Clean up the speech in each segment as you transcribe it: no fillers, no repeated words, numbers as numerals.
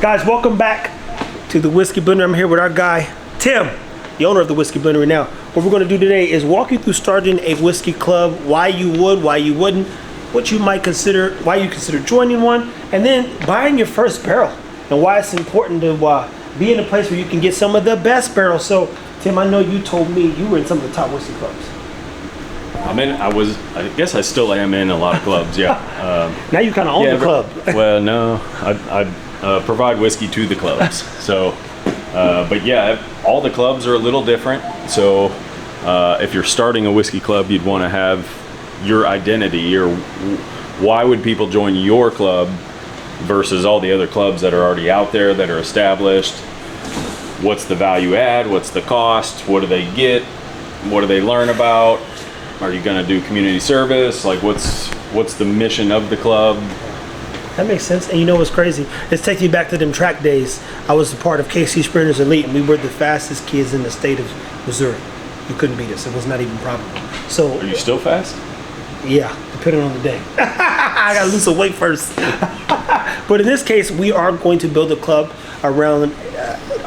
Guys, welcome back to the Whiskey Blendery. I'm here with our guy, Tim, the owner of the Whiskey Blendery. Now, what we're going to do today is walk you through starting a whiskey club, why you would, why you wouldn't, what you might consider, why you consider joining one, and then buying your first barrel, and why it's important to be in a place where you can get some of the best barrels. So, Tim, I know you told me you were in some of the top whiskey clubs. I guess I still am in a lot of clubs, yeah. Now you kind of own the club. Well, no, I provide whiskey to the clubs. So, but yeah, all the clubs are a little different. So if you're starting a whiskey club, you'd want to have your identity, or why would people join your club versus all the other clubs that are already out there that are established. What's the value add? What's the cost? What do they get? What do they learn about? Are you going to do community service? Like, what's the mission of the club? That makes sense. And you know what's crazy? It's taking you back to them track days. I was a part of KC Sprinters Elite, and we were the fastest kids in the state of Missouri. You couldn't beat us. It was not even probable. So, are you still fast? Yeah, depending on the day. I got to lose some weight first. But in this case, we are going to build a club around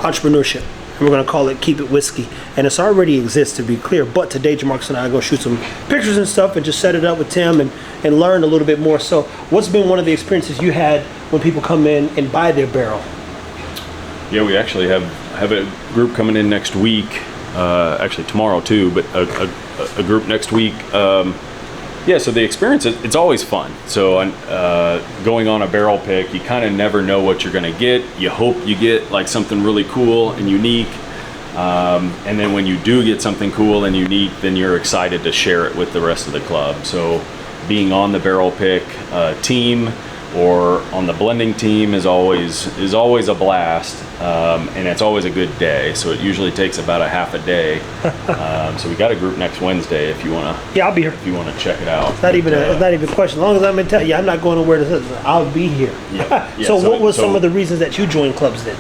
entrepreneurship. We're going to call it Keep It Whiskey, and it's already exists, to be clear. But today, Jamarcus and I are going to shoot some pictures and stuff and just set it up with Tim and learn a little bit more. So what's been one of the experiences you had when people come in and buy their barrel? Yeah, we actually have a group coming in next week, actually tomorrow too, but a group next week. Yeah, so the experience, it's always fun. So going on a barrel pick, you kind of never know what you're going to get. You hope you get like something really cool and unique. And then when you do get something cool and unique, then you're excited to share it with the rest of the club. So being on the barrel pick team or on the blending team is always a blast, and it's always a good day. So it usually takes about a half a day. So we got a group next Wednesday if you want to. Yeah, I'll be here. If you want to check it out. It's not even a question. As long as I'm in town, I'm not going nowhere to sit. I'll be here. Yeah. So what was some of the reasons that you joined clubs then?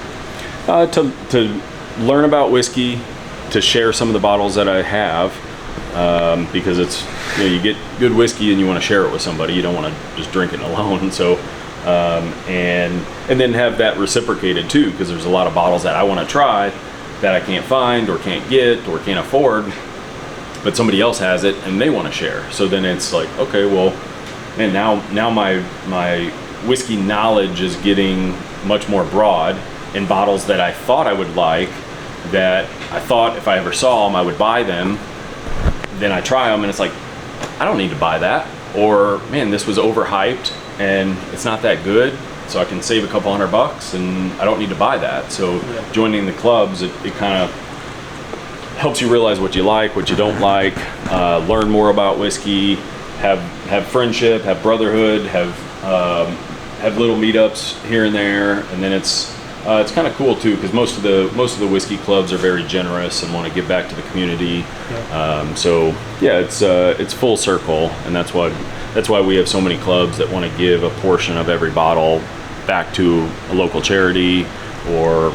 To learn about whiskey, to share some of the bottles that I have. Because it's, you get good whiskey and you want to share it with somebody. You don't want to just drink it alone. So, and then have that reciprocated too, because there's a lot of bottles that I want to try that I can't find or can't get or can't afford, but somebody else has it and they want to share. So then it's like, okay, well, and now my whiskey knowledge is getting much more broad in bottles that I thought I would like, that I thought if I ever saw them I would buy them. Then I try them and it's like, I don't need to buy that, or man, this was overhyped and it's not that good, so I can save a couple $100 and I don't need to buy that. So joining the clubs, it kind of helps you realize what you like, what you don't like, learn more about whiskey, have friendship, have brotherhood, have little meetups here and there, and then it's kind of cool too, because most of the whiskey clubs are very generous and want to give back to the community. So yeah, it's full circle, and that's why we have so many clubs that want to give a portion of every bottle back to a local charity or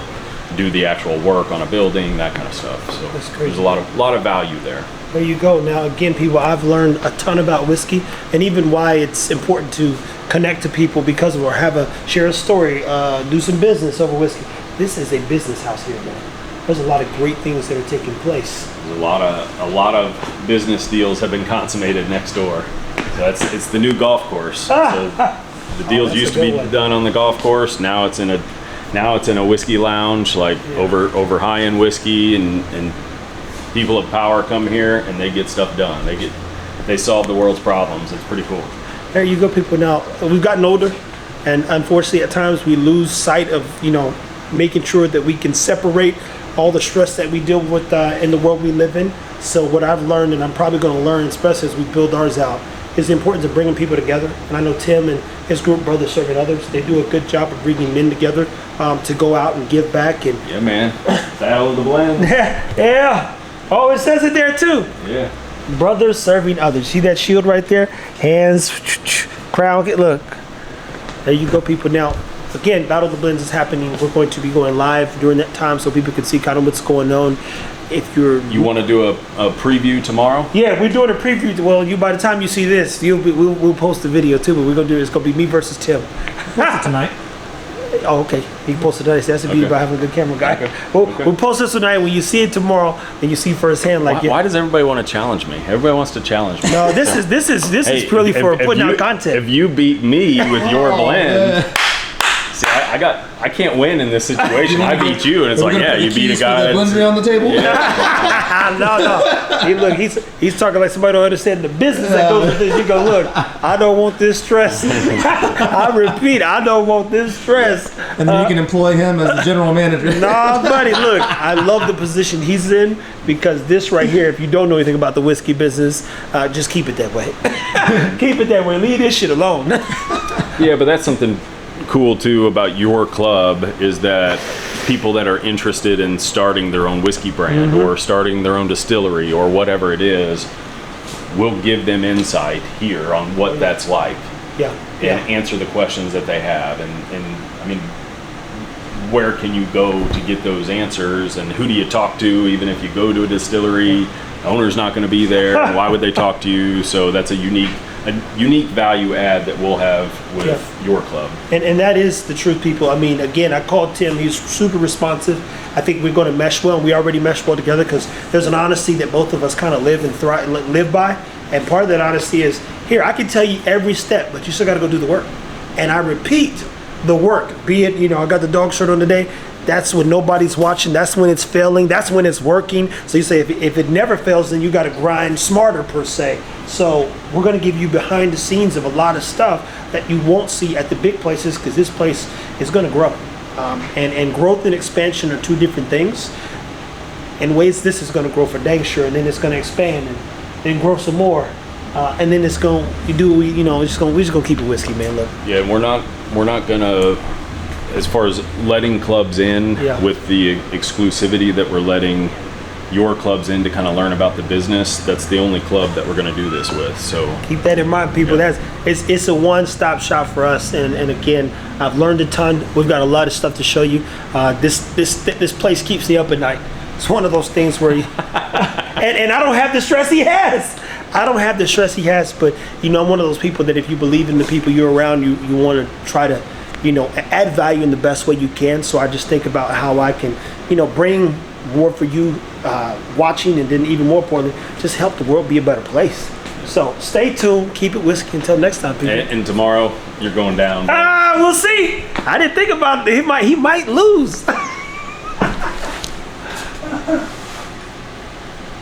do the actual work on a building, that kind of stuff. So there's a lot of value there. There you go. Now again, people, I've learned a ton about whiskey, and even why it's important to connect to people because of, or share a story, do some business over whiskey. This is a business house here, man. There's a lot of great things that are taking place. A lot of business deals have been consummated next door. So it's the new golf course. So the deals used to be done on the golf course. Now it's in a whiskey lounge, like over high-end whiskey, and people of power come here and they get stuff done. They solve the world's problems. It's pretty cool. There you go, people. Now, we've gotten older, and unfortunately at times we lose sight of, making sure that we can separate all the stress that we deal with in the world we live in. So what I've learned, and I'm probably going to learn, especially as we build ours out, is the importance of bringing people together. And I know Tim and his group, Brothers Serving Others, they do a good job of bringing men together to go out and give back. And yeah, man. Battle of the Blend. Yeah. Oh, it says it there too. Yeah. Brothers Serving Others. See that shield right there? Hands, crown. Look. There you go, people. Now, again, Battle of the Blends is happening. We're going to be going live during that time so people can see kind of what's going on. If you want to do a preview tomorrow? Yeah, we're doing a preview. Well, by the time you see this, we'll post the video too. But it's gonna be me versus Tim. What's it tonight? Oh, okay. He posted tonight. That's the beauty about having a good camera guy. Okay. We'll post this tonight. When you see it tomorrow, then you see firsthand. Like, Why does everybody want to challenge me? Everybody wants to challenge me. no, this is purely for putting out content. If you beat me with your blend, see, I can't win in this situation. I beat you, and it's like, yeah, you beat a guy. Blendery on the table. No. He's talking like somebody don't understand the business that goes with this. You go, look, I don't want this stress. I repeat, I don't want this stress. And then you can employ him as the general manager. Nah, buddy, look, I love the position he's in because this right here, if you don't know anything about the whiskey business, just keep it that way. Keep it that way. Leave this shit alone. Yeah, but that's something cool too about your club is that people that are interested in starting their own whiskey brand or starting their own distillery or whatever it is, we'll give them insight here on what that's like. Yeah. And answer the questions that they have. And I mean, where can you go to get those answers, and who do you talk to? Even if you go to a distillery, the owner's not going to be there. And why would they talk to you? So that's a unique value add that we'll have with your club. And that is the truth, people. I mean, again, I called Tim. He's super responsive. I think we're going to mesh well, and we already mesh well together because there's an honesty that both of us kind of live by. And part of that honesty is, here, I can tell you every step, but you still got to go do the work. And I repeat the work, be it, I got the dog shirt on today. That's when nobody's watching. That's when it's failing. That's when it's working. So you say if it never fails, then you got to grind smarter per se. So we're going to give you behind the scenes of a lot of stuff that you won't see at the big places because this place is going to grow. And growth and expansion are two different things. In ways, this is going to grow for dang sure, and then it's going to expand and then grow some more. And then it's going we're just going to keep it whiskey, man. Look. Yeah, we're not going to, as far as letting clubs in with the exclusivity that we're letting your clubs in to kind of learn about the business, that's the only club that we're going to do this with. So keep that in mind, people. It's a one-stop shop for us, and again, I've learned a ton. We've got a lot of stuff to show you. This place keeps me up at night. It's one of those things where and I don't have the stress he has. I don't have the stress he has, but I'm one of those people that if you believe in the people you're around, you want to try to add value in the best way you can. So I just think about how I can bring more for you watching, and then even more importantly, just help the world be a better place. So stay tuned, keep it whiskey until next time, people. And tomorrow you're going down. We'll see. I didn't think about it. He might lose.